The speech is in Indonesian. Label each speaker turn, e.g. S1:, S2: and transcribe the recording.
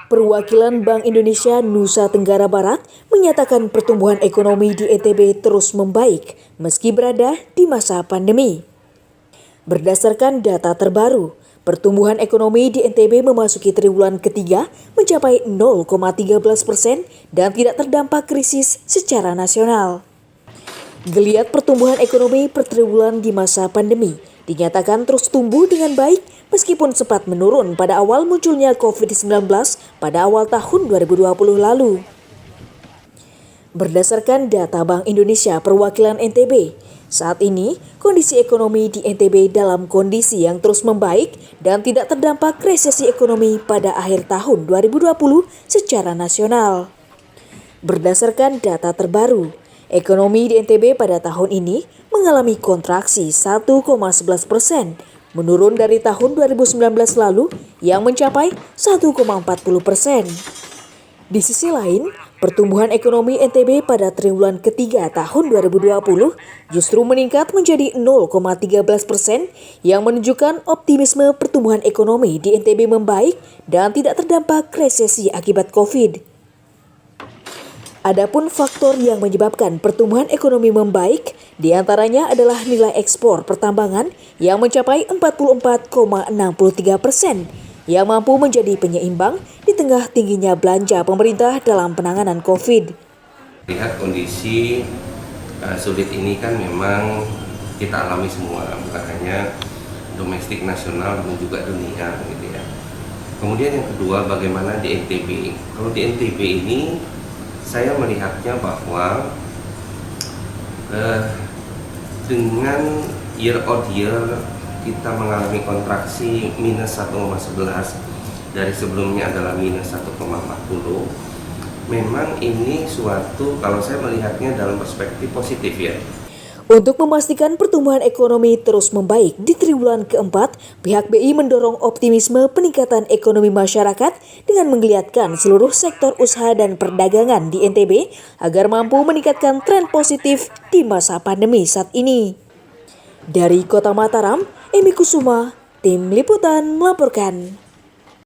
S1: Perwakilan Bank Indonesia Nusa Tenggara Barat menyatakan pertumbuhan ekonomi di NTB terus membaik meski berada di masa pandemi. Berdasarkan data terbaru, pertumbuhan ekonomi di NTB memasuki triwulan ketiga mencapai 0,13% dan tidak terdampak krisis secara nasional. Geliat pertumbuhan ekonomi per triwulan di masa pandemi dinyatakan terus tumbuh dengan baik meskipun sempat menurun pada awal munculnya COVID-19 pada awal tahun 2020 lalu. Berdasarkan data Bank Indonesia perwakilan NTB, saat ini kondisi ekonomi di NTB dalam kondisi yang terus membaik dan tidak terdampak resesi ekonomi pada akhir tahun 2020 secara nasional. Berdasarkan data terbaru, ekonomi di NTB pada tahun ini mengalami kontraksi 1,11%, menurun dari tahun 2019 lalu yang mencapai 1,40%. Di sisi lain, pertumbuhan ekonomi NTB pada triwulan ketiga tahun 2020 justru meningkat menjadi 0,13% yang menunjukkan optimisme pertumbuhan ekonomi di NTB membaik dan tidak terdampak resesi akibat COVID. Adapun faktor yang menyebabkan pertumbuhan ekonomi membaik diantaranya adalah nilai ekspor pertambangan yang mencapai 44,63% yang mampu menjadi penyeimbang di tengah tingginya belanja pemerintah dalam penanganan COVID.
S2: Lihat kondisi sulit ini kan memang kita alami semua, bukan hanya domestik nasional namun juga dunia gitu ya. Kemudian yang kedua, bagaimana di NTB? Kalau di NTB ini saya melihatnya bahwa dengan year on year kita mengalami kontraksi minus 1,11 dari sebelumnya adalah minus 1,40. Memang ini suatu, kalau saya melihatnya dalam perspektif positif ya.
S1: Untuk memastikan pertumbuhan ekonomi terus membaik di triwulan keempat, pihak BI mendorong optimisme peningkatan ekonomi masyarakat dengan menggeliatkan seluruh sektor usaha dan perdagangan di NTB agar mampu meningkatkan tren positif di masa pandemi saat ini. Dari Kota Mataram, Emi Kusuma, Tim Liputan melaporkan.